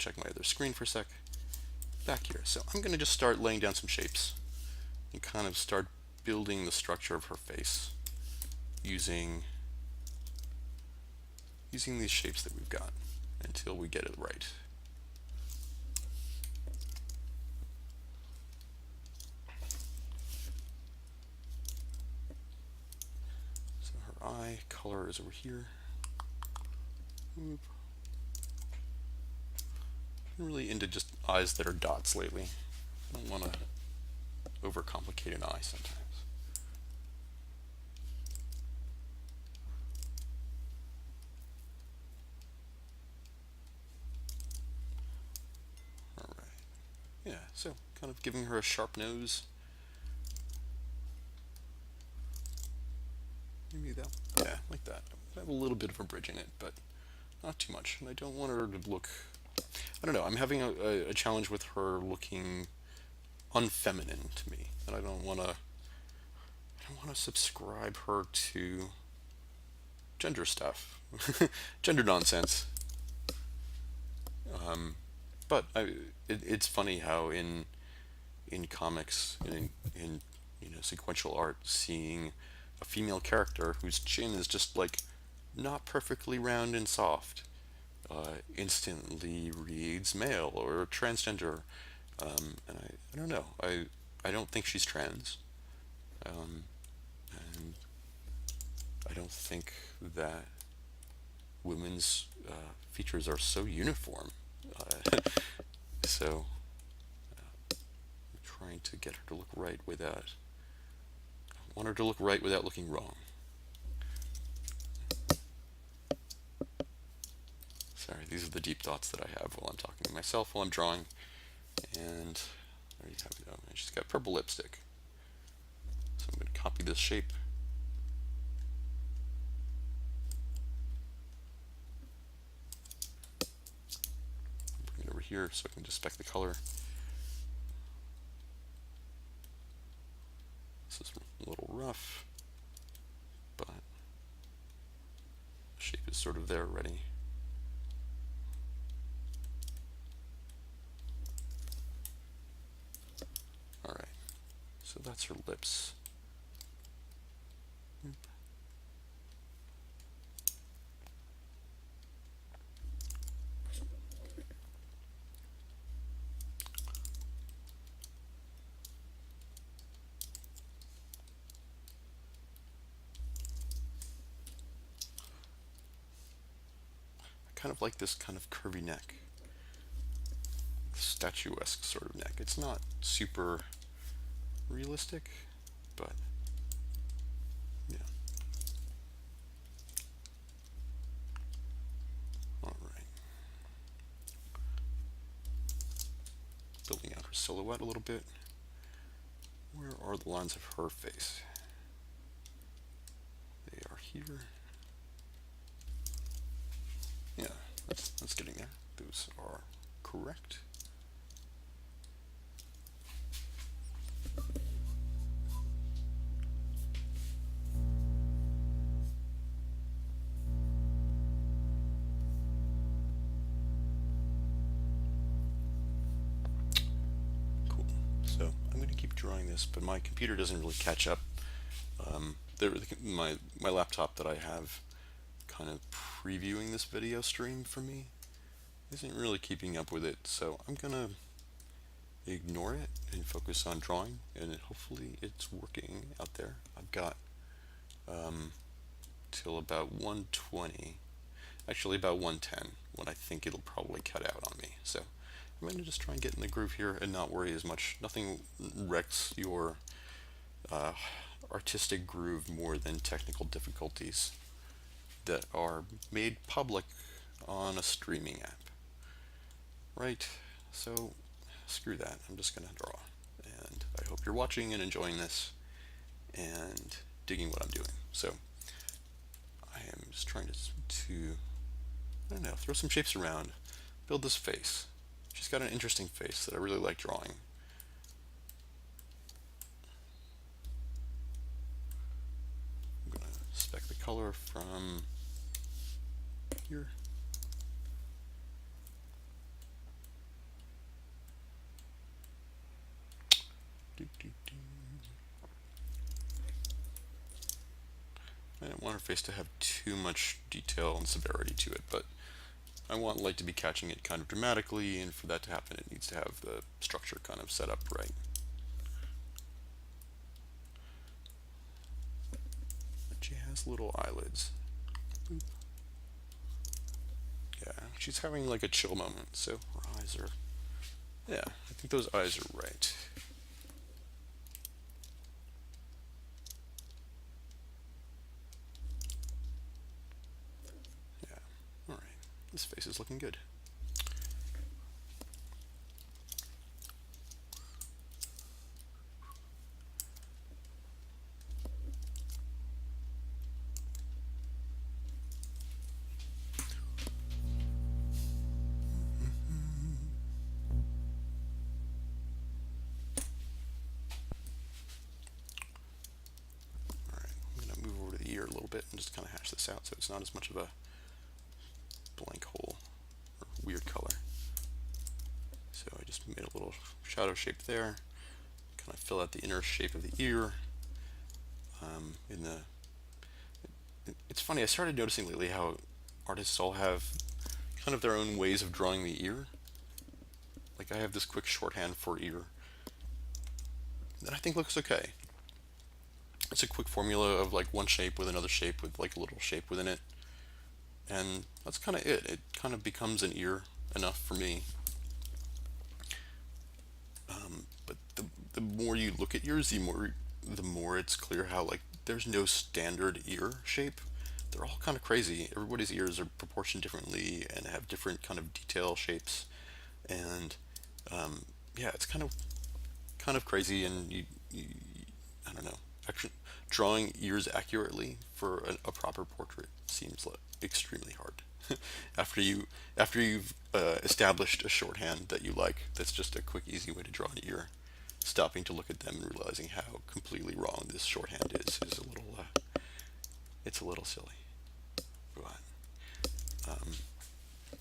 check my other screen for a sec. Back here. So I'm going to just start laying down some shapes and kind of start building the structure of her face using these shapes that we've got until we get it right. So her eye color is over here. Oop. I'm really into just eyes that are dots lately. I don't want to overcomplicate an eye sometimes. Alright. Yeah, so kind of giving her a sharp nose. Maybe that, yeah, like that. I have a little bit of a bridge in it, but not too much. And I don't want her to look, I don't know, I'm having a challenge with her looking unfeminine to me. And I don't want to subscribe her to gender stuff, gender nonsense. But it's funny how in comics, in sequential art, seeing a female character whose chin is just like not perfectly round and soft instantly reads male or transgender. And I don't know. I don't think she's trans. And I don't think that women's features are so uniform. So I'm trying to get her to look right without, I want her to look right without looking wrong. Sorry, these are the deep thoughts that I have while I'm talking to myself while I'm drawing. And there you have it. Oh, and she's got purple lipstick. So I'm going to copy this shape. Bring it over here so I can just spec the color. This is a little rough, but the shape is sort of there already. Alright, so that's her lips. Kind of like this kind of curvy neck, statuesque sort of neck. It's not super realistic, but yeah. All right. Building out her silhouette a little bit. Where are the lines of her face? They are here. Yeah, that's getting there. Those are correct. Cool. So I'm going to keep drawing this, but my computer doesn't really catch up. My laptop that I have kind of previewing this video stream for me isn't really keeping up with it, so I'm gonna ignore it and focus on drawing, and hopefully it's working out there. I've got till about 120, actually about 110, when I think it'll probably cut out on me. So I'm going to just try and get in the groove here and not worry as much. Nothing wrecks your artistic groove more than technical difficulties that are made public on a streaming app. Right? So screw that. I'm just going to draw. And I hope you're watching and enjoying this and digging what I'm doing. So I am just trying to I don't know, throw some shapes around, build this face. She's got an interesting face that I really like drawing. I'm going to spec the color from... 'Here. I don't want her face to have too much detail and severity to it, but I want light to be catching it kind of dramatically, and for that to happen, it needs to have the structure kind of set up right. But she has little eyelids. Boop. Yeah, she's having like a chill moment, so her eyes are... Yeah, I think those eyes are right. Yeah, alright. This face is looking good. A little bit and just kind of hash this out so it's not as much of a blank hole or weird color. So I just made a little shadow shape there, kind of fill out the inner shape of the ear. It's funny, I started noticing lately how artists all have kind of their own ways of drawing the ear. Like I have this quick shorthand for ear that I think looks okay. It's a quick formula of like one shape with another shape with like a little shape within it, and that's kind of it. It kind of becomes an ear enough for me. But the more you look at ears, the more it's clear how like there's no standard ear shape. They're all kind of crazy. Everybody's ears are proportioned differently and have different kind of detail shapes, and yeah, it's kind of crazy. And you I don't know. Actually, drawing ears accurately for a proper portrait seems like extremely hard. After you've established a shorthand that you like, that's just a quick, easy way to draw an ear. Stopping to look at them and realizing how completely wrong this shorthand is a little it's a little silly. But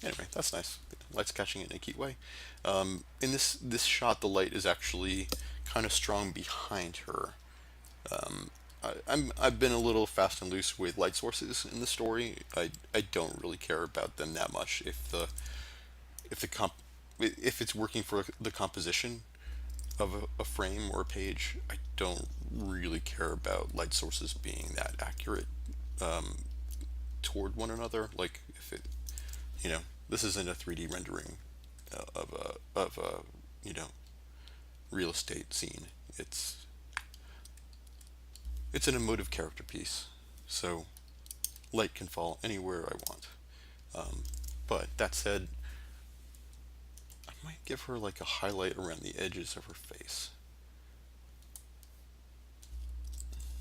anyway, that's nice. The light's catching it in a cute way. In this shot, the light is actually kind of strong behind her. I've been a little fast and loose with light sources in the story. I don't really care about them that much if it's working for the composition of a frame or a page. I don't really care about light sources being that accurate toward one another. Like if it, this isn't a 3D rendering of a real estate scene. It's an emotive character piece, so light can fall anywhere I want. But that said, I might give her like a highlight around the edges of her face.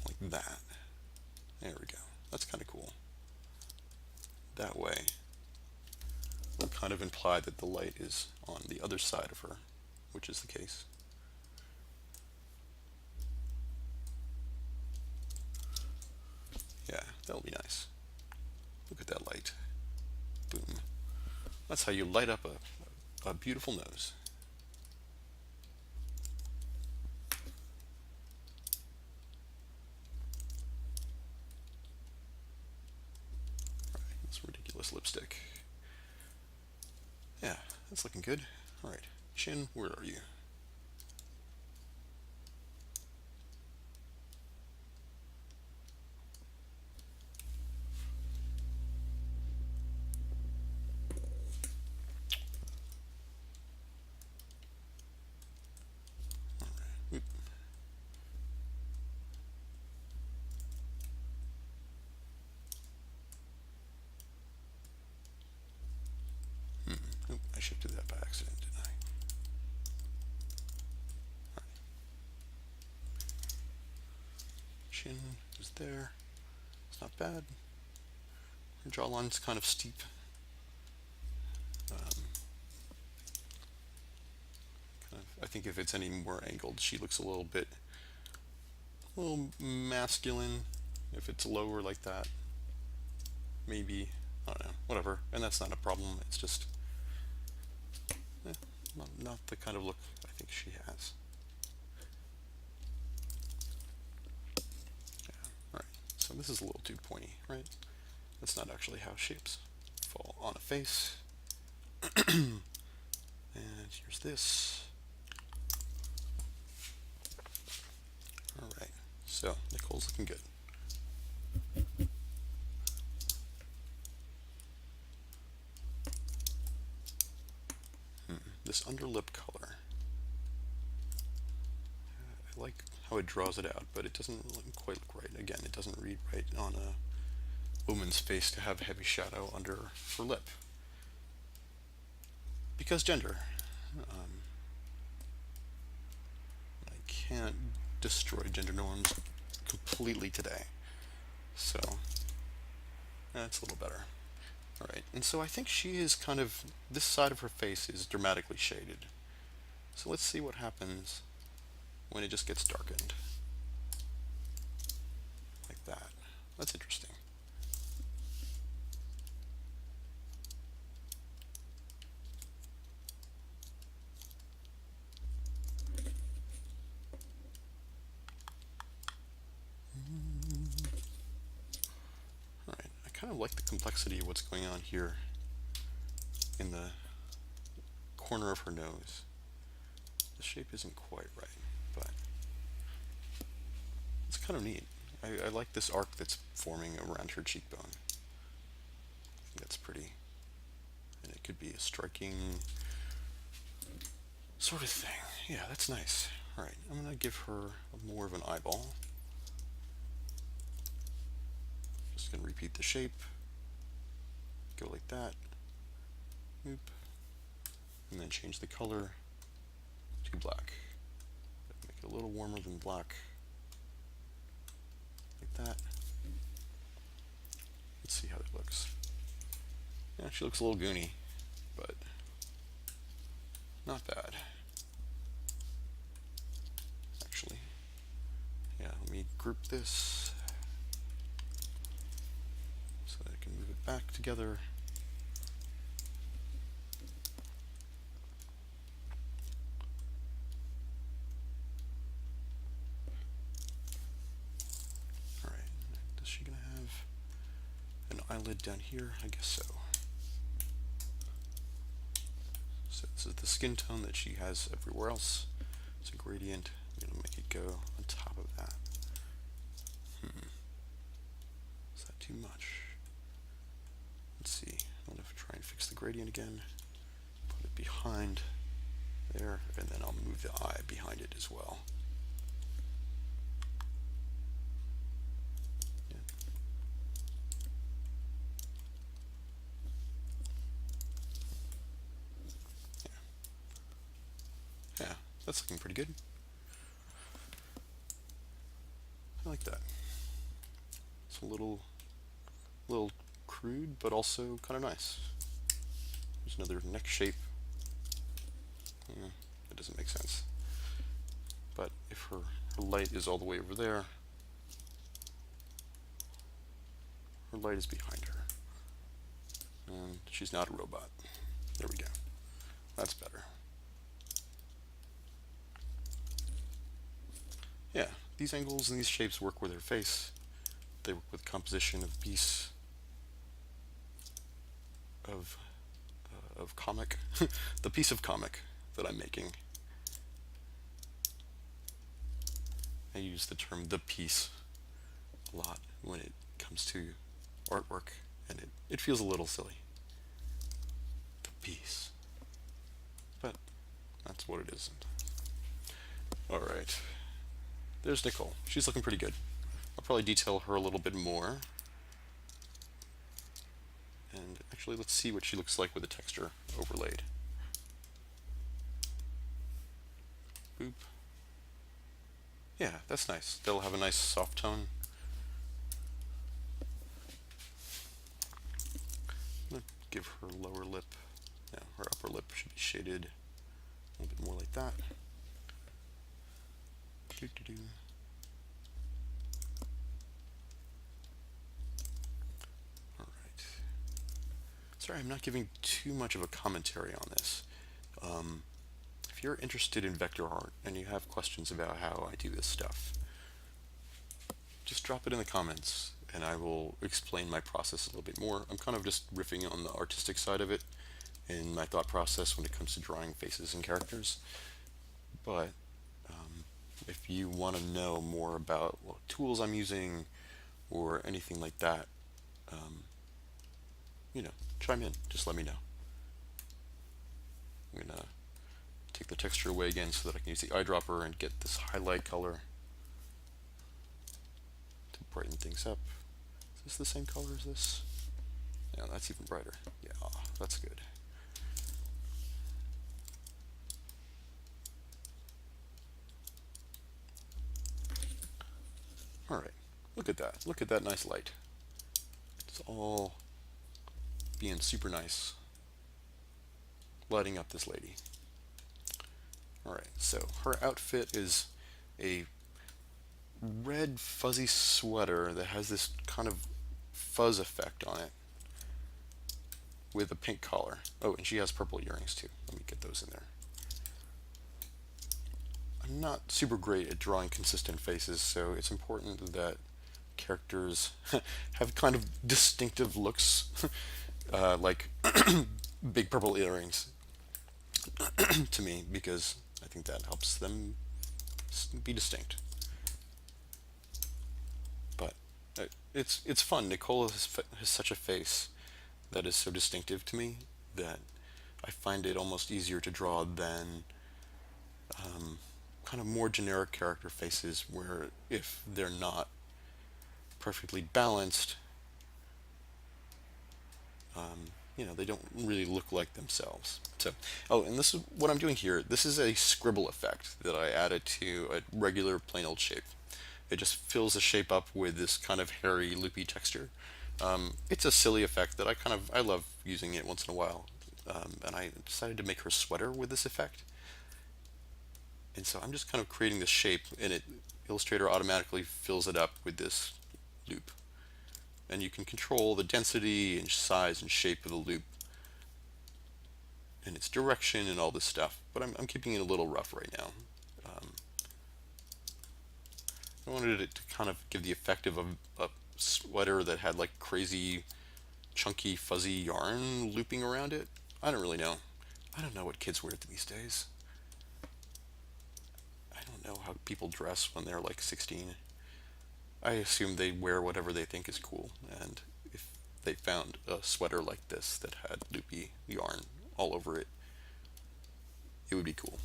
Like that. There we go. That's kind of cool. That way, will kind of imply that the light is on the other side of her, which is the case. Yeah, that'll be nice. Look at that light. Boom. That's how you light up a beautiful nose. Alright, this ridiculous lipstick. Yeah, that's looking good. Alright, chin, where are you? I shifted that by accident, didn't I? Right. Chin is there. It's not bad. Her jawline's kind of steep. I think if it's any more angled, she looks a little masculine. If it's lower like that, maybe, I don't know, whatever. And that's not a problem. It's just not the kind of look I think she has. So this is a little too pointy, right? That's not actually how shapes fall on a face. And here's this. Alright, so Nicole's looking good. This underlip color. I like how it draws it out, but it doesn't quite look right. Again, it doesn't read right on a woman's face to have a heavy shadow under her lip. Because gender. I can't destroy gender norms completely today. So, that's a little better. Alright, and so I think she is kind of, this side of her face is dramatically shaded. So let's see what happens when it just gets darkened. Like that. That's interesting. Alright, I kind of like the complexity of what's going on here in the corner of her nose. The shape isn't quite right, but it's kind of neat. I like this arc that's forming around her cheekbone. I think that's pretty. And it could be a striking sort of thing. Yeah, that's nice. Alright, I'm going to give her more of an eyeball. Just going to repeat the shape. Go like that. Oop. And then change the color to black. Make it a little warmer than black. Like that. Let's see how that looks. Yeah, she looks a little goony, but not bad. Actually. Yeah, let me group this so that I can move it back together. Eyelid down here? I guess so. So this is the skin tone that she has everywhere else. It's a gradient. I'm going to make it go on top of that. Is that too much? Let's see. I'm going to try and fix the gradient again. Put it behind there, and then I'll move the eye behind it as well. Yeah, that's looking pretty good. I like that. It's a little crude, but also kind of nice. There's another neck shape. That doesn't make sense. But if her light is all the way over there, her light is behind her. And she's not a robot. There we go. That's better. Yeah, these angles and these shapes work with her face. They work with composition of piece of comic, the piece of comic that I'm making. I use the term "the piece" a lot when it comes to artwork, and it feels a little silly. The piece, but that's what it is. All right. There's Nicolle. She's looking pretty good. I'll probably detail her a little bit more. And actually, let's see what she looks like with the texture overlaid. Boop. Yeah, that's nice. They'll have a nice soft tone. I'm going to give her lower lip. No, her upper lip should be shaded a little bit more like that. Alright. Sorry, I'm not giving too much of a commentary on this. If you're interested in vector art and you have questions about how I do this stuff, just drop it in the comments and I will explain my process a little bit more. I'm kind of just riffing on the artistic side of it and my thought process when it comes to drawing faces and characters. But if you want to know more about what tools I'm using or anything like that, um, chime in. Just let me know. I'm gonna take the texture away again so that I can use the eyedropper and get this highlight color to brighten things up. Is this the same color as this? Yeah, that's even brighter. Yeah, that's good. All right, look at that. Look at that nice light. It's all being super nice, lighting up this lady. All right, so her outfit is a red fuzzy sweater that has this kind of fuzz effect on it with a pink collar. Oh, and she has purple earrings too. Let me get those in there. I'm not super great at drawing consistent faces, so it's important that characters have kind of distinctive looks, like big purple earrings to me, because I think that helps them be distinct. But it's fun. Nicolle has such a face that is so distinctive to me that I find it almost easier to draw than kind of more generic character faces where if they're not perfectly balanced, they don't really look like themselves. So, oh, and this is what I'm doing here. This is a scribble effect that I added to a regular plain old shape. It just fills the shape up with this kind of hairy, loopy texture. It's a silly effect that I love using it once in a while. And I decided to make her sweater with this effect. And so I'm just kind of creating this shape, and Illustrator automatically fills it up with this loop. And you can control the density and size and shape of the loop and its direction and all this stuff. But I'm keeping it a little rough right now. Um, I wanted it to kind of give the effect of a sweater that had like crazy, chunky, fuzzy yarn looping around it. I don't really know. I don't know what kids wear these days. I don't know how people dress when they're like 16. I assume they wear whatever they think is cool, and if they found a sweater like this that had loopy yarn all over it, it would be cool.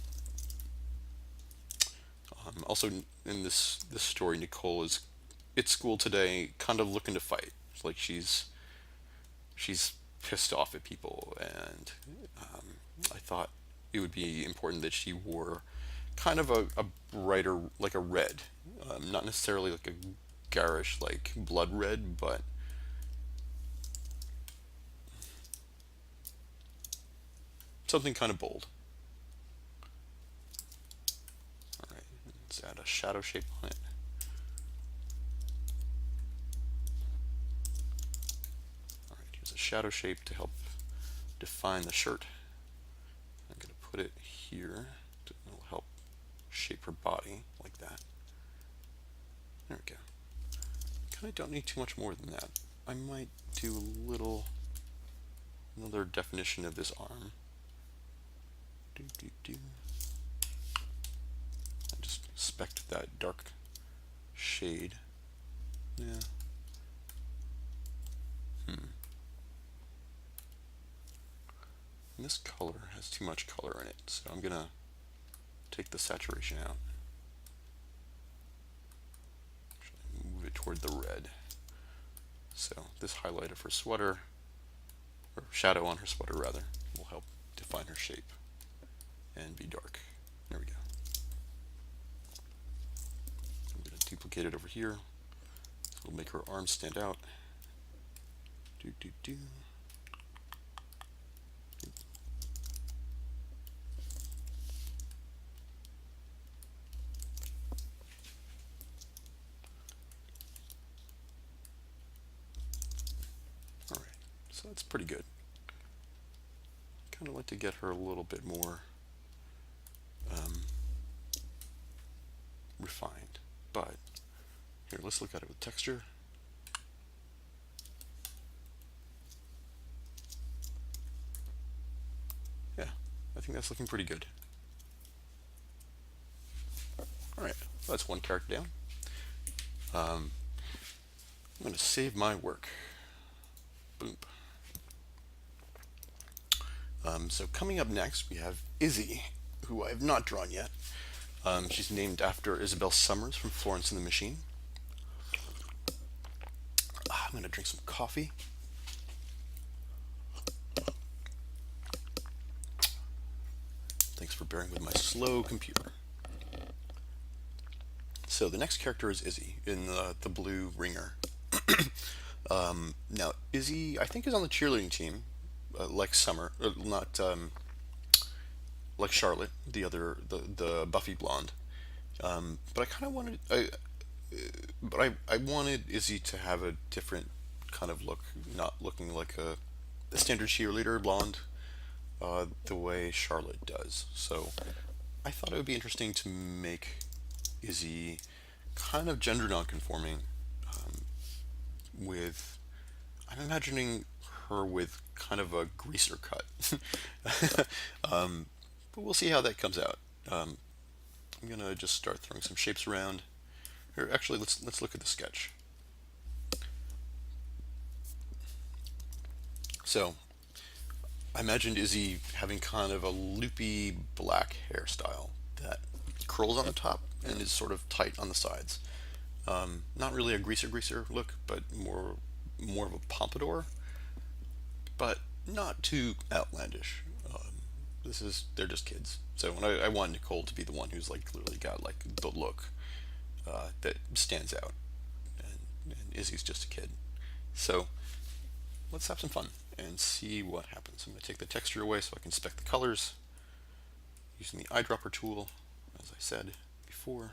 Also, in this story, Nicolle is at school today, kind of looking to fight. It's like she's pissed off at people, and I thought it would be important that she wore kind of a brighter, like a red, not necessarily like a garish, like blood red, but something kind of bold. All right, let's add a shadow shape on it. All right, here's a shadow shape to help define the shirt. I'm going to put it here. It'll help shape her body like that. There we go. Kind of don't need too much more than that. I might do another definition of this arm. I just spect that dark shade. Yeah. And this color has too much color in it, so I'm gonna take the saturation out. Actually, move it toward the red. So this highlight of her sweater, or shadow on her sweater rather, will help define her shape and be dark. There we go. I'm going to duplicate it over here. It'll make her arms stand out. All right, so that's pretty good. Kind of like to get her a little bit more refined, but here, let's look at it with texture. think that's looking pretty good. Alright, that's one character down. I'm going to save my work. Boom. So coming up next, we have Izzy, who I have not drawn yet. She's named after Isabel Summers from Florence and the Machine. I'm going to drink some coffee. Thanks for bearing with my slow computer. So the next character is Izzy in the blue ringer. Now, Izzy, I think, is on the cheerleading team, like Summer, not like Charlotte, the Buffy blonde. But I kind of wanted, I wanted Izzy to have a different kind of look, not looking like a standard cheerleader blonde, the way Charlotte does. So I thought it would be interesting to make Izzy kind of gender nonconforming, with, I'm imagining her with kind of a greaser cut. But we'll see how that comes out. I'm gonna just start throwing some shapes around. Here, actually, let's look at the sketch. So I imagined Izzy having kind of a loopy black hairstyle that curls on the top and is sort of tight on the sides. Not really a greaser look, but more of a pompadour, but not too outlandish. They're just kids. So when I want Nicolle to be the one who's like clearly got like the look that stands out, and Izzy's just a kid. So let's have some fun and see what happens. I'm going to take the texture away so I can spec the colors using the eyedropper tool, as I said before.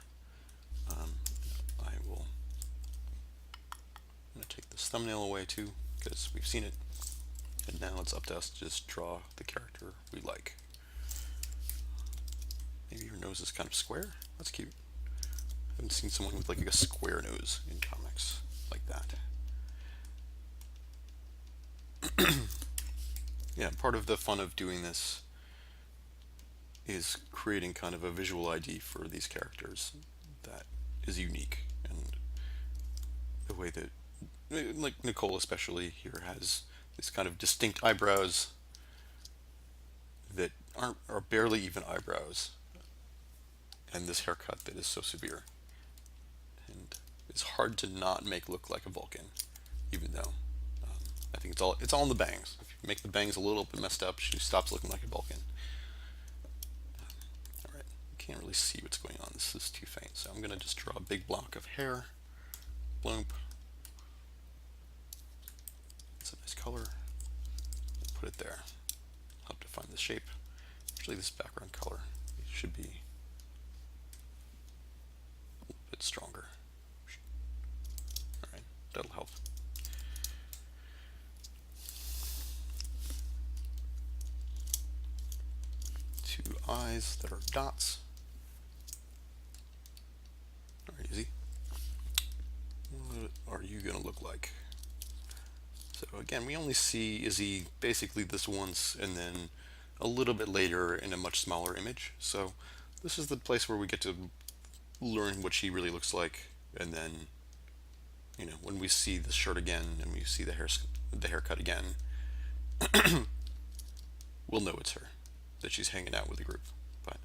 I'm going to take this thumbnail away too, because we've seen it, and now it's up to us to just draw the character we like. Maybe your nose is kind of square. That's cute. I haven't seen someone with like a square nose in comics like that. Yeah, part of the fun of doing this is creating kind of a visual ID for these characters that is unique, and the way that, like Nicolle especially here, has these kind of distinct eyebrows that are barely even eyebrows, and this haircut that is so severe, and it's hard to not make look like a Vulcan, even though I think it's all in the bangs. If you make the bangs a little bit messed up, she stops looking like a Vulcan. All right, can't really see what's going on. This is too faint, so I'm gonna just draw a big block of hair. Bloop. It's a nice color. Put it there. Help define the shape. Actually, this background color should be a little bit stronger. All right, that'll help. Two eyes that are dots. All right, Izzy. What are you going to look like? So again, we only see Izzy basically this once, and then a little bit later in a much smaller image. So this is the place where we get to learn what she really looks like, and then, you know, when we see the shirt again and we see the haircut again, we'll know it's her, that she's hanging out with the group. But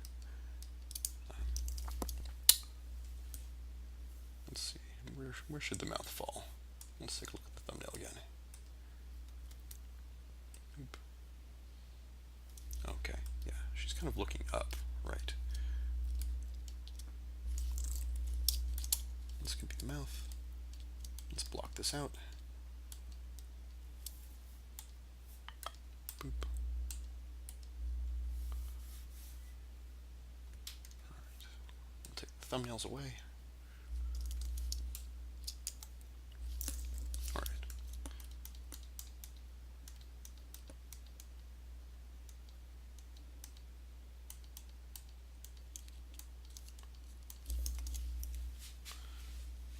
let's see, where should the mouth fall? Let's take a look at the thumbnail again. Okay, yeah, she's kind of looking up, right? This could be the mouth. Let's block this out. Boop. Alright, we'll take the thumbnails away. Alright.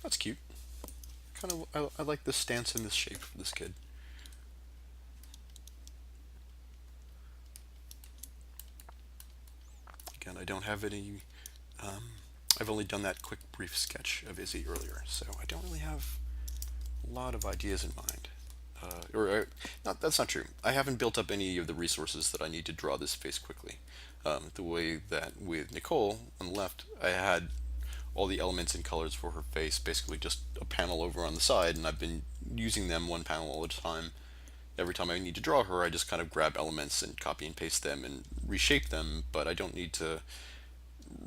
That's cute. Kind of, I like this stance and this shape for this kid. don't have any. I've only done that quick brief sketch of Izzy earlier, so I don't really have a lot of ideas in mind. Not that's not true. I haven't built up any of the resources that I need to draw this face quickly. The way that with Nicolle on the left, I had all the elements and colors for her face, basically just a panel over on the side, and I've been using them one panel all the time. Every time I need to draw her, I just kind of grab elements and copy and paste them and reshape them, but I don't need to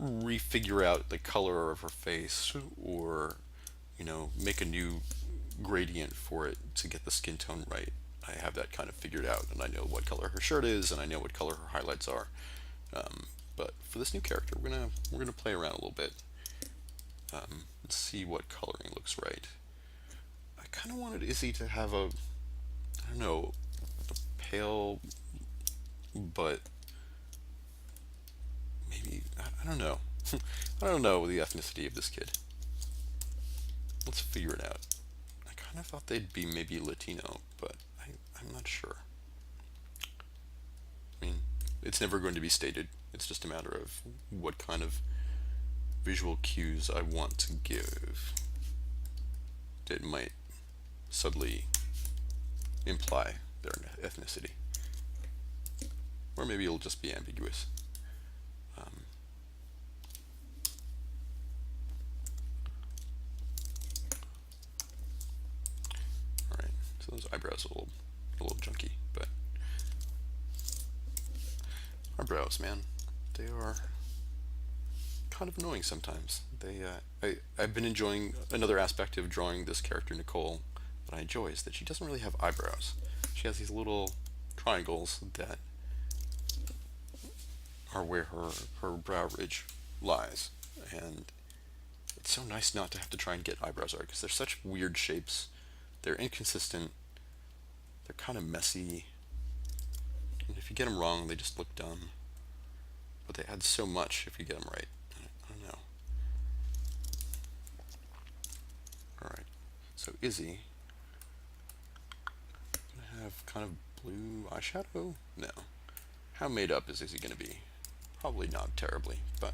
refigure out the color of her face or, make a new gradient for it to get the skin tone right. I have that kind of figured out, and I know what color her shirt is, and I know what color her highlights are. But for this new character, we're gonna play around a little bit, and see what coloring looks right. I kind of wanted Izzy to have I don't know, a pale, but maybe I don't know. I don't know the ethnicity of this kid. Let's figure it out. I kind of thought they'd be maybe Latino, but I'm not sure. I mean, it's never going to be stated. It's just a matter of what kind of visual cues I want to give that might subtly imply their ethnicity. Or maybe it'll just be ambiguous. Alright, so those eyebrows are a little junky, but eyebrows, man, they are kind of annoying sometimes. I've been enjoying another aspect of drawing this character Nicolle that I enjoy is that she doesn't really have eyebrows. She has these little triangles that are where her brow ridge lies, and it's so nice not to have to try and get eyebrows art because they're such weird shapes. They're inconsistent. They're kind of messy, and if you get them wrong, they just look dumb. But they add so much if you get them right. I don't know. All right. So Izzy, gonna have kind of blue eyeshadow. No. How made up is Izzy gonna be? Probably not terribly, but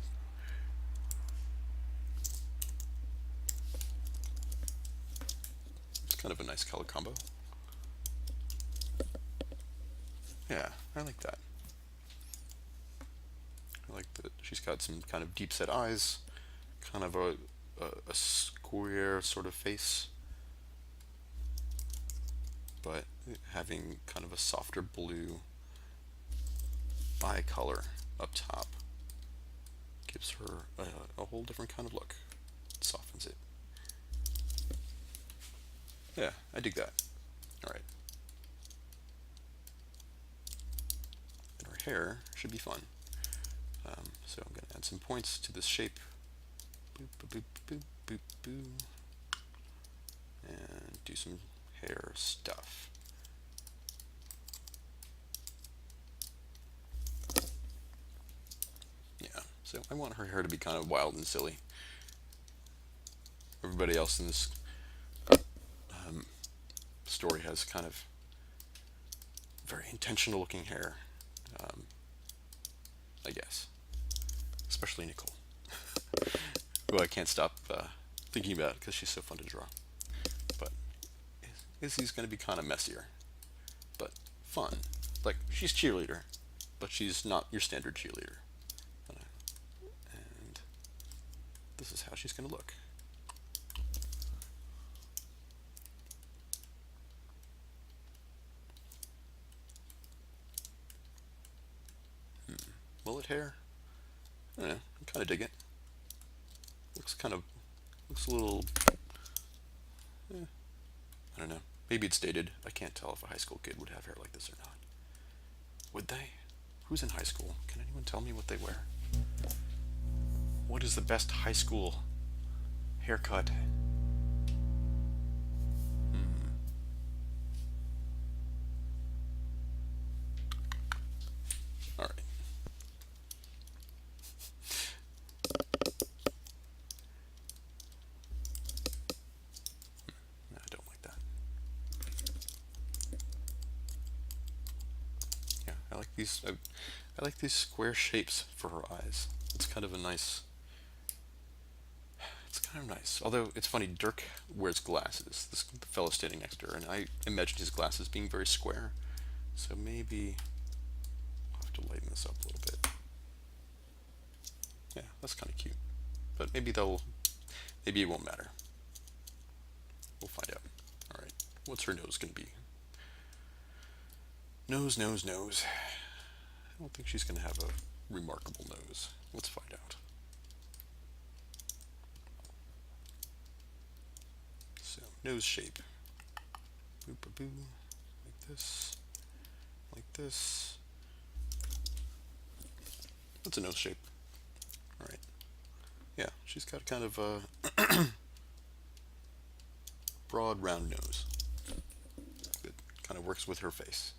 it's kind of a nice color combo. Yeah, I like that. I like that she's got some kind of deep set eyes, kind of a square sort of face, but having kind of a softer blue eye color up top gives her a whole different kind of look. It softens it. Yeah, I dig that. Alright. And her hair should be fun. So I'm going to add some points to this shape. Boop, boop, boop, boop, boop, boop. And do some hair stuff. Yeah, so I want her hair to be kind of wild and silly. Everybody else in this story has kind of very intentional looking hair, I guess. Especially Nicolle, who I can't stop thinking about because she's so fun to draw. But Izzy's going to be kind of messier, but fun. Like, she's cheerleader, but she's not your standard cheerleader. And this is how she's going to look. Mullet hair. I don't know. I kind of dig it. Looks a little. I don't know. Maybe it's dated. I can't tell if a high school kid would have hair like this or not. Would they? Who's in high school? Can anyone tell me what they wear? What is the best high school haircut? All right. No, I don't like that. Yeah, I like these. I like these square shapes for her eyes. It's kind of a nice. It's kind of nice. Although it's funny, Dirk wears glasses. This fellow standing next to her, and I imagine his glasses being very square. So maybe I'll have to lighten this up a little bit. Yeah, that's kind of cute. But maybe it won't matter. We'll find out. All right, what's her nose gonna be? Nose, nose, nose. I don't think she's gonna have a remarkable nose. Let's find out. So, nose shape. Boop, boop, boop. Like this. Like this. That's a nose shape. All right. Yeah, she's got kind of a broad, round nose. It kind of works with her face.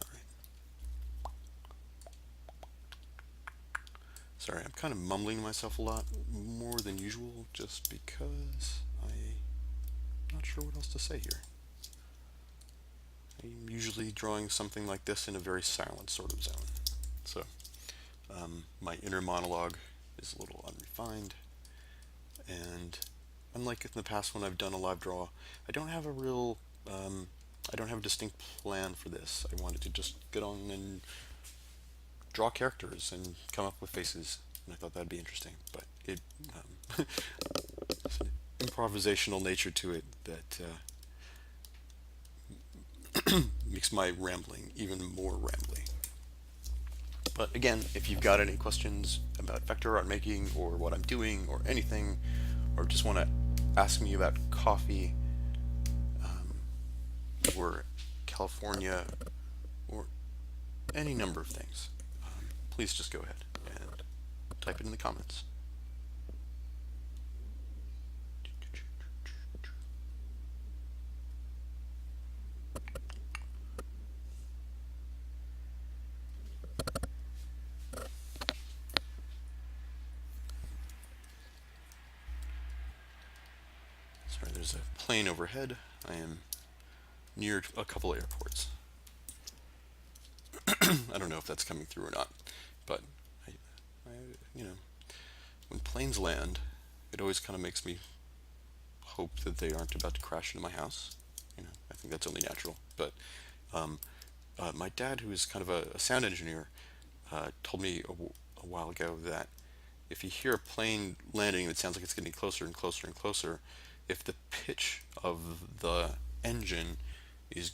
All right. Sorry, I'm kind of mumbling to myself a lot more than usual just because I'm not sure what else to say here. I'm usually drawing something like this in a very silent sort of zone. So my inner monologue is a little unrefined, and unlike in the past when I've done a live draw, I don't have a real, I don't have a distinct plan for this. I wanted to just get on and draw characters and come up with faces, and I thought that'd be interesting. But it there's an improvisational nature to it that makes my rambling even more rambly. But again, if you've got any questions about vector art making or what I'm doing or anything, or just want to ask me about coffee or California or any number of things, please just go ahead and type it in the comments. Sorry, there's a plane overhead. I am near a couple airports. I don't know if that's coming through or not, but I, you know, when planes land, it always kind of makes me hope that they aren't about to crash into my house. I think that's only natural. But my dad, who is kind of a sound engineer, told me a while ago that if you hear a plane landing and it sounds like it's getting closer and closer and closer, if the pitch of the engine is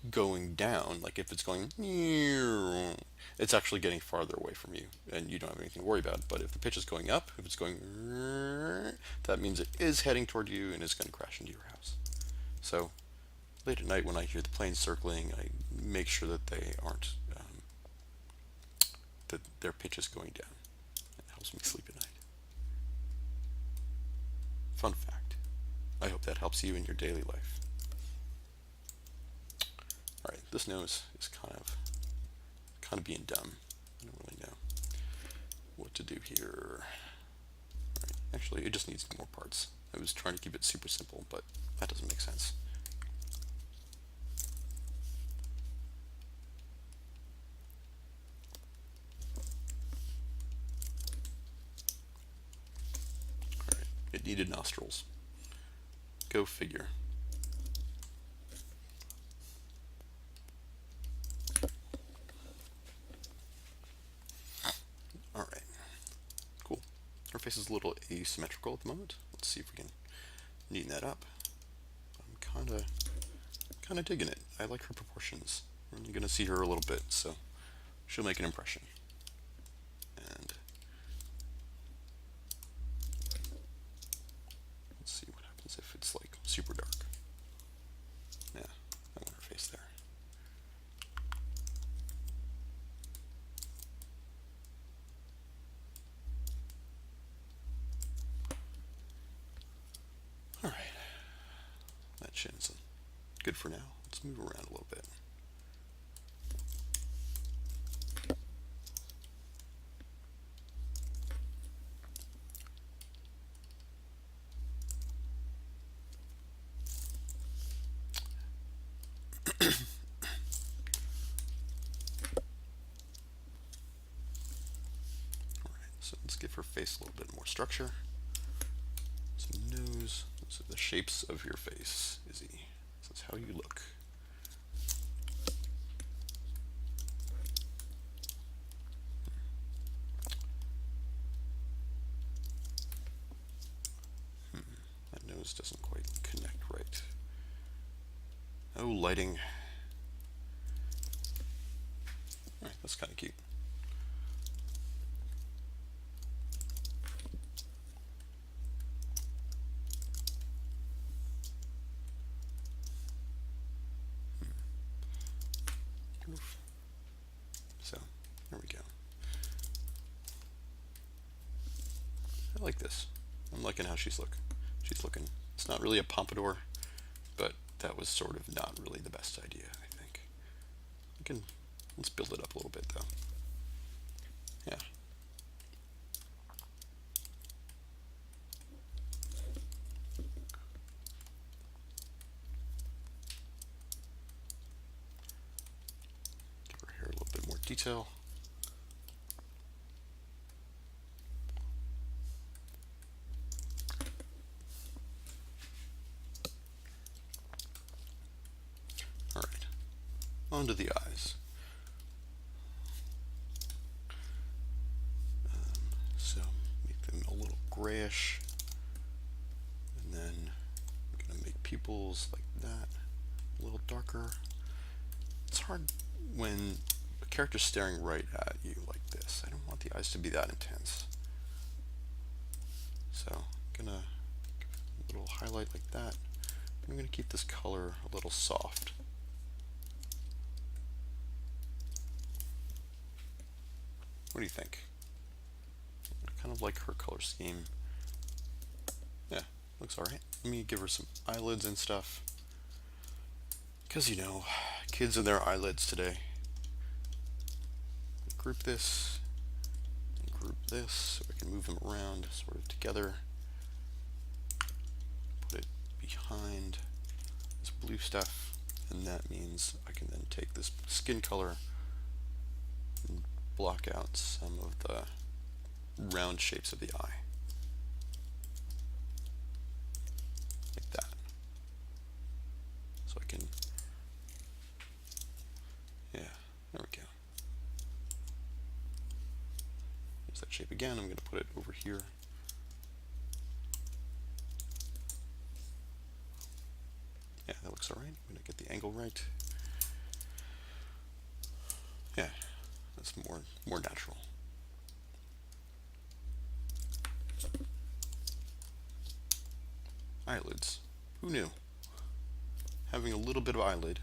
going down, like if it's going, it's actually getting farther away from you and you don't have anything to worry about. But if the pitch is going up, if it's going, that means it is heading toward you and is going to crash into your house. So late at night when I hear the planes circling, I make sure that they aren't, that their pitch is going down. It helps me sleep at night. Fun fact. I hope that helps you in your daily life. All right, this nose is kind of being dumb. I don't really know what to do here. All right, actually, it just needs more parts. I was trying to keep it super simple, but that doesn't make sense. All right, it needed nostrils. Go figure. All right, cool. Her face is a little asymmetrical at the moment. Let's see if we can neaten that up. I'm kind of digging it. I like her proportions. We're only going to see her a little bit, so she'll make an impression. And let's see what happens if it's like super dark. Yeah, I want her face there. All right, that chin's good for now. Let's move around a little bit. give her face a little bit more structure. Some nose. Those are the shapes of your face, Izzy. This is how you look. That nose doesn't quite connect right. Oh, lighting. Alright, that's kind of cute. So, there we go. I like this. I'm liking how she's looking. It's not really a pompadour, but that was sort of not really the best idea, I think. Let's build it up a little bit though. Yeah. Give her hair a little bit more detail. All right, onto the eyes. So make them a little grayish, and then I'm gonna make pupils like that, a little darker. It's hard when a character's staring right at you like this. I don't want the eyes to be that intense. So I'm gonna give a little highlight like that. I'm gonna keep this color a little soft. What do you think? I kind of like her color scheme. Yeah, looks alright. Let me give her some eyelids and stuff. Because, you know, kids and their eyelids today. Group this, and group this, so I can move them around sort of together. Put it behind this blue stuff, and that means I can then take this skin color and block out some of the round shapes of the eye. Like that. So I can, yeah, there we go. There's that shape again. I'm going to put it over here. Yeah, that looks alright. I'm going to get the angle right. Yeah, that's more natural. Eyelids. Who knew? Having a little bit of eyelid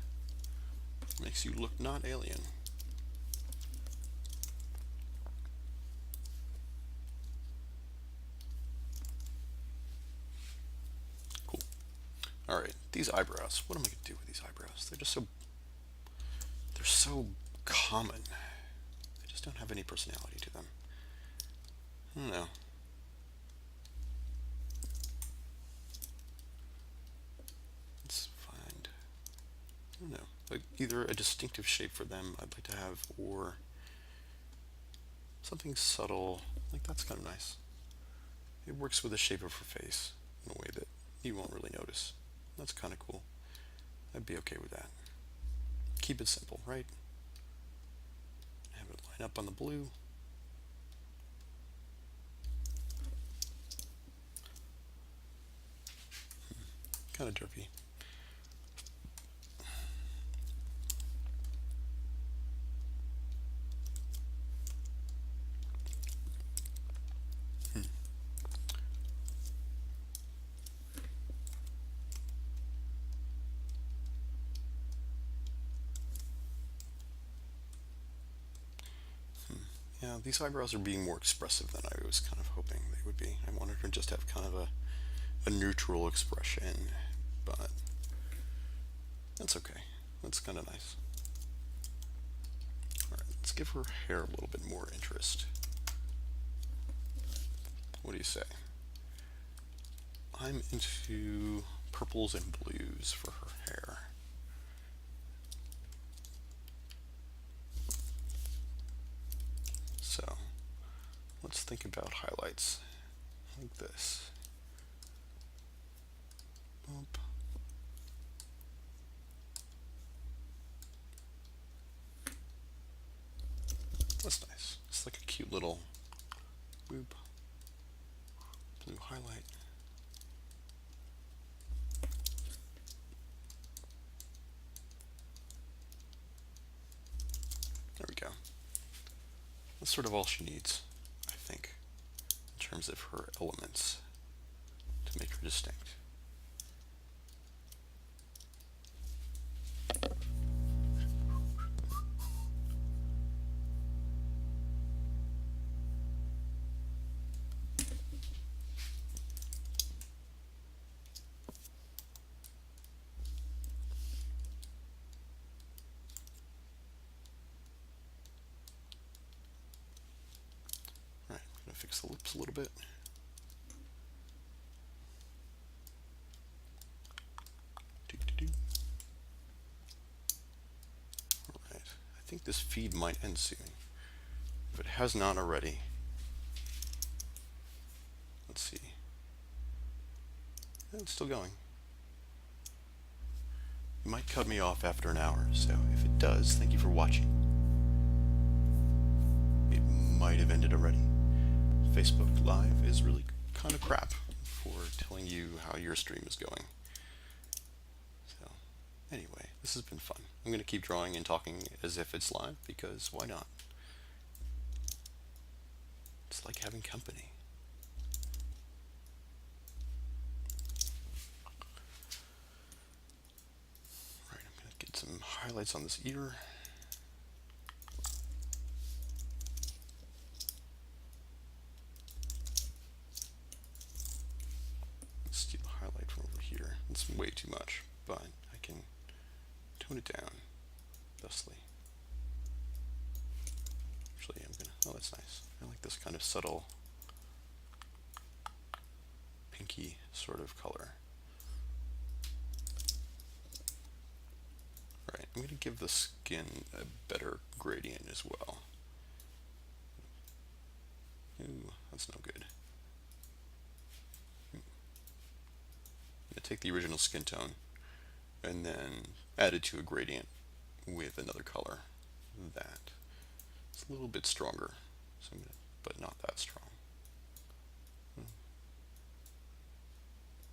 makes you look not alien. Cool. Alright, these eyebrows. What am I going to do with these eyebrows? They're so common. They just don't have any personality to them. I don't know. Let's find, I don't know, like either a distinctive shape for them I'd like to have, or something subtle. Like that's kind of nice. It works with the shape of her face in a way that you won't really notice. That's kind of cool. I'd be okay with that. Keep it simple, right? Have it line up on the blue. Kind of derpy. Yeah, these eyebrows are being more expressive than I was kind of hoping they would be. I wanted her to just have kind of a neutral expression, but that's okay. That's kind of nice. Alright, let's give her hair a little bit more interest. What do you say? I'm into purples and blues for her hair. So let's think about highlighting. highlights like this. Bump. That's nice. It's like a cute little boop. Blue highlight. There we go. That's sort of all she needs, I think, in terms of her elements to make her distinct. Alright, I'm going to fix the lips a little bit. Alright, I think this feed might end soon. If it has not already, let's see. It's still going. It might cut me off after an hour, so if it does, thank you for watching. It might have ended already. Facebook Live is really kind of crap for telling you how your stream is going. So, anyway, this has been fun. I'm going to keep drawing and talking as if it's live, because why not? It's like having company. Alright, I'm going to get some highlights on this ear. Let's steal a highlight from over here. It's way too much, but I can tone it down thusly. Actually, I'm going to, oh, that's nice. I like this kind of subtle pinky sort of color. Right, I'm going to give the skin a better gradient as well. Ooh, that's no good. I'm going to take the original skin tone and then add it to a gradient with another color. That. It's a little bit stronger, so I'm gonna, but not that strong.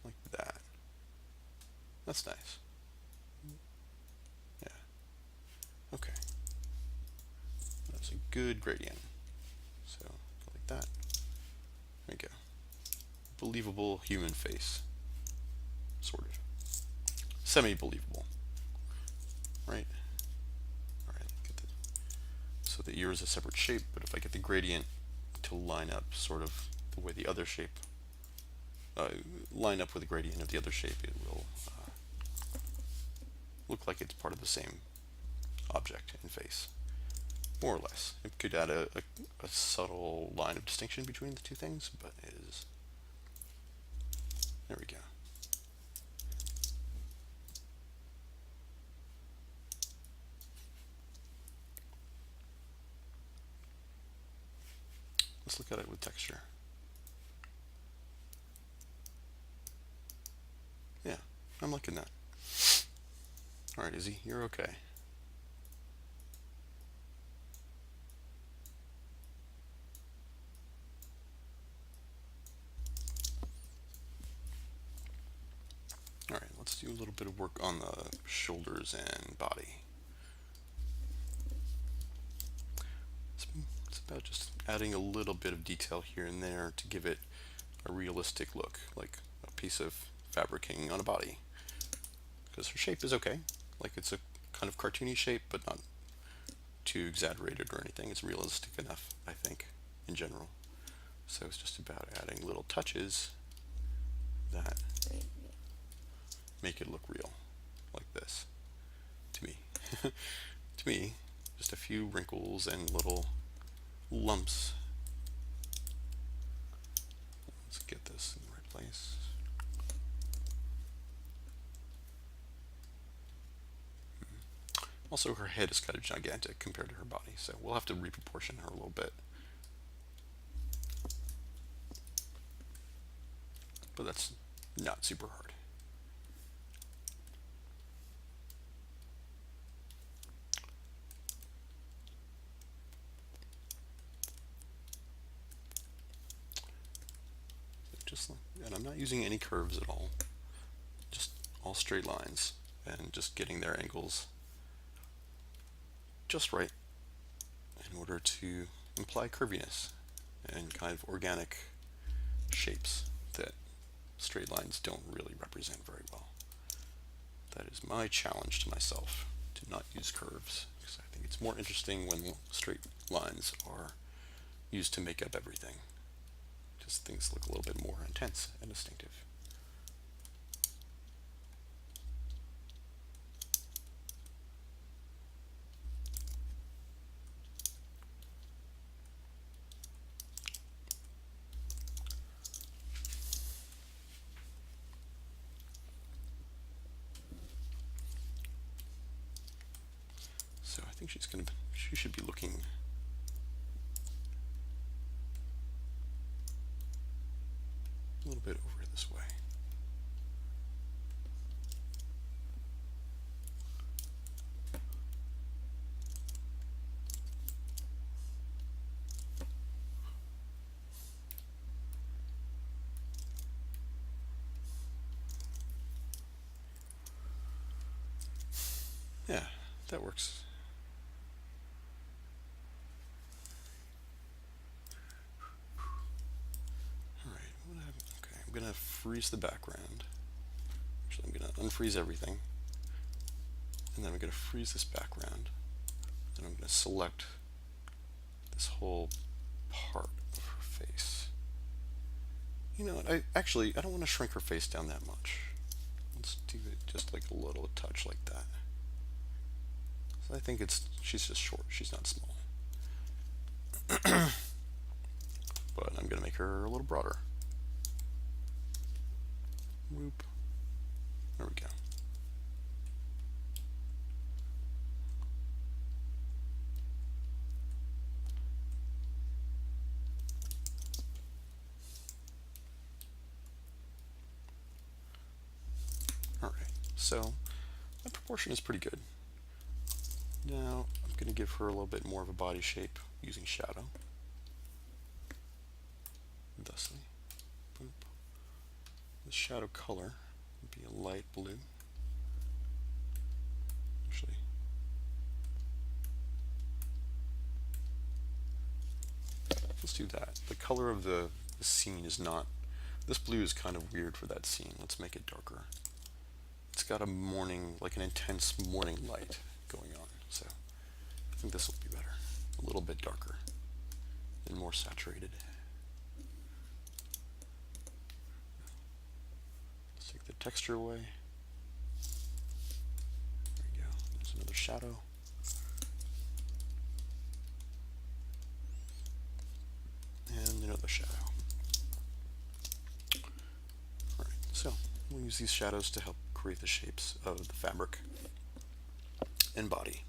Like that. That's nice. Yeah. Okay. That's a good gradient. So, go like that. There we go. Believable human face. Sort of. Semi-believable. Right? Alright, get the, so the ear is a separate shape, but if I get the gradient to line up sort of the way the other shape, line up with the gradient of the other shape, it will look like it's part of the same object and face. More or less. It could add a subtle line of distinction between the two things, but it is. There we go. Let's look at it with texture. Yeah, I'm liking that. Alright, Izzy, you're okay. Alright, let's do a little bit of work on the shoulders and body. It's about just adding a little bit of detail here and there to give it a realistic look, like a piece of fabric hanging on a body. Because her shape is okay, like it's a kind of cartoony shape, but not too exaggerated or anything. It's realistic enough, I think, in general. So it's just about adding little touches that make it look real, like this, to me. To me, just a few wrinkles and little lumps. Let's get this in the right place. Also, her head is kind of gigantic compared to her body, so we'll have to reproportion her a little bit. but that's not super hard. And I'm not using any curves at all, just all straight lines, and just getting their angles just right in order to imply curviness and kind of organic shapes that straight lines don't really represent very well. That is my challenge to myself, to not use curves, because I think it's more interesting when straight lines are used to make up everything. Just things look a little bit more intense and distinctive. So I think she should be looking a little bit over this way. Yeah, that works. Alright, okay, I'm gonna freeze the background. Actually, I'm gonna unfreeze everything. And then I'm gonna freeze this background. And I'm gonna select this whole part of her face. You know what, I don't want to shrink her face down that much. Let's do it just like a little touch like that. So I think she's just short, she's not small. But I'm gonna make her a little broader. Whoop. There we go. Alright, so my proportion is pretty good. Now I'm going to give her a little bit more of a body shape using shadow. Thusly. Boop. The shadow color would be a light blue. Actually, let's do that. The color of the scene is not... This blue is kind of weird for that scene. Let's make it darker. It's got a morning, like an intense morning light going on. So I think this will be better. A little bit darker and more saturated. Let's take the texture away. There we go. There's another shadow. And another shadow. Alright, so we'll use these shadows to help create the shapes of the fabric and body.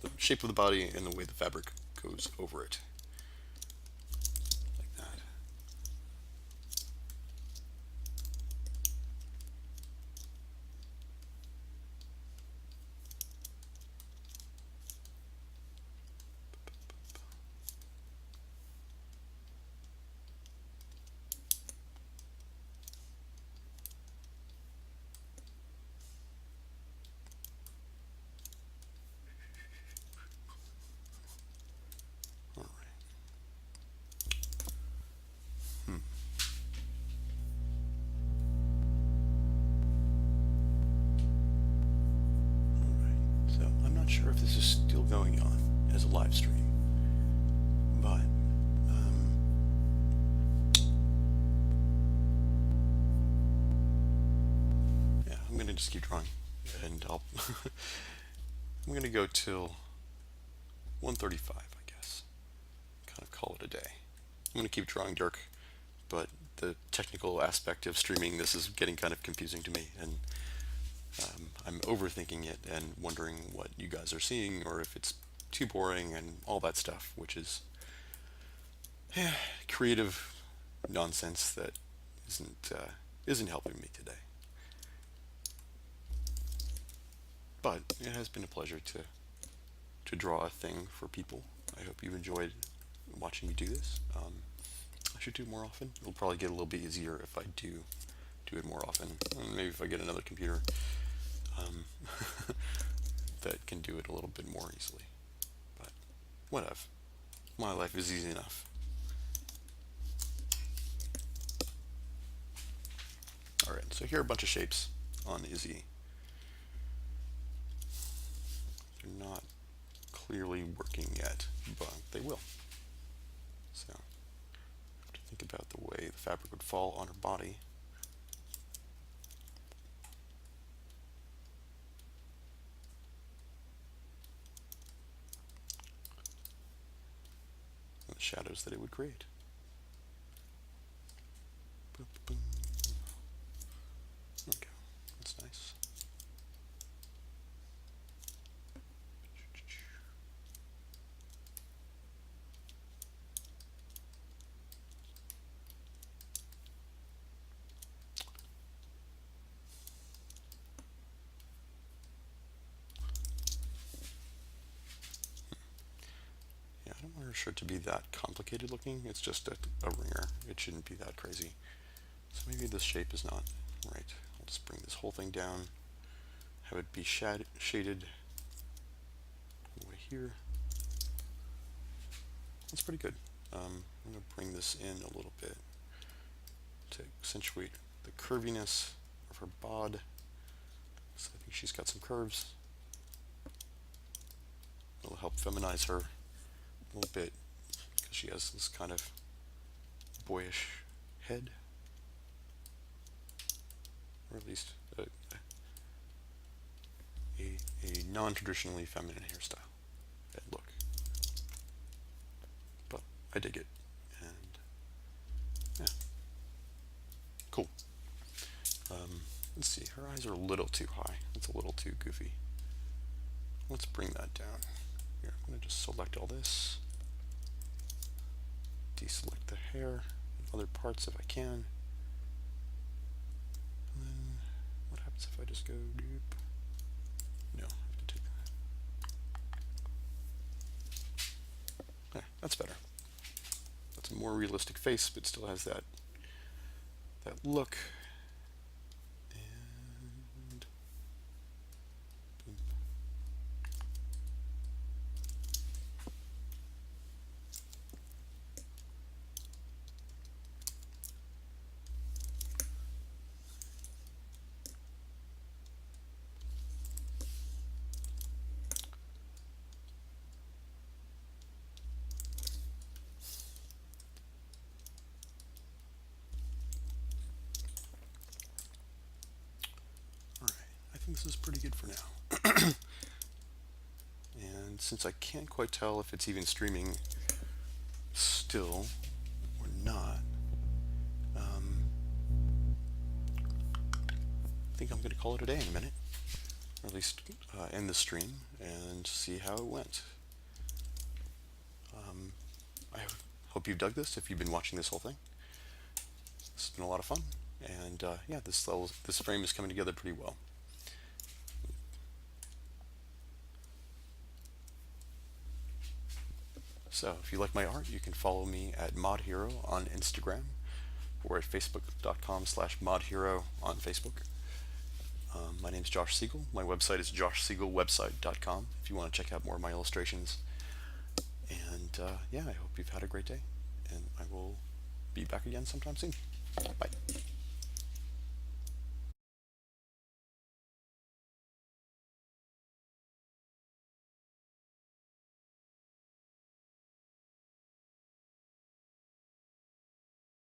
The shape of the body and the way the fabric goes over it. Like that. Sure if this is still going on as a live stream, but yeah, I'm gonna just keep drawing, and I'm gonna go till 1:35, I guess. Kind of call it a day. I'm gonna keep drawing Dirk, but the technical aspect of streaming this is getting kind of confusing to me, and I'm overthinking it and wondering what you guys are seeing, or if it's too boring and all that stuff, which is creative nonsense that isn't helping me today. But it has been a pleasure to draw a thing for people. I hope you enjoyed watching me do this. I should do it more often. It'll probably get a little bit easier if I do it more often. Maybe if I get another computer um, that can do it a little bit more easily. But whatever. My life is easy enough. Alright, so here are a bunch of shapes on Izzy. They're not clearly working yet, but they will. So, I have to think about the way the fabric would fall on her body. And the shadows that it would create. Boop, boom. There we go. That's nice. Yeah, I don't want her shirt to be that complicated looking. It's just a ringer. It shouldn't be that crazy. So maybe this shape is not right. I'll just bring this whole thing down, have it be shaded over here. That's pretty good. I'm going to bring this in a little bit to accentuate the curviness of her bod. So I think she's got some curves. It'll help feminize her a little bit because she has this kind of boyish head, or at least a non-traditionally feminine hairstyle and look. But I dig it, and yeah, cool. Let's see, her eyes are a little too high. It's a little too goofy. Let's bring that down. Here, I'm going to just select all this, deselect the hair and other parts if I can. And then what happens if I just go doop? No, I have to take that. Yeah, that's better. That's a more realistic face, but still has that look. And boom. This is pretty good for now. And since I can't quite tell if it's even streaming still or not, I think I'm going to call it a day in a minute, or at least end the stream and see how it went. I hope you've dug this if you've been watching this whole thing. It's been a lot of fun, and yeah, this frame is coming together pretty well. So if you like my art, you can follow me at ModHero on Instagram or at facebook.com/ModHero on Facebook. My name's Josh Siegel. My website is joshsiegelwebsite.com if you want to check out more of my illustrations. And yeah, I hope you've had a great day, and I will be back again sometime soon. Bye.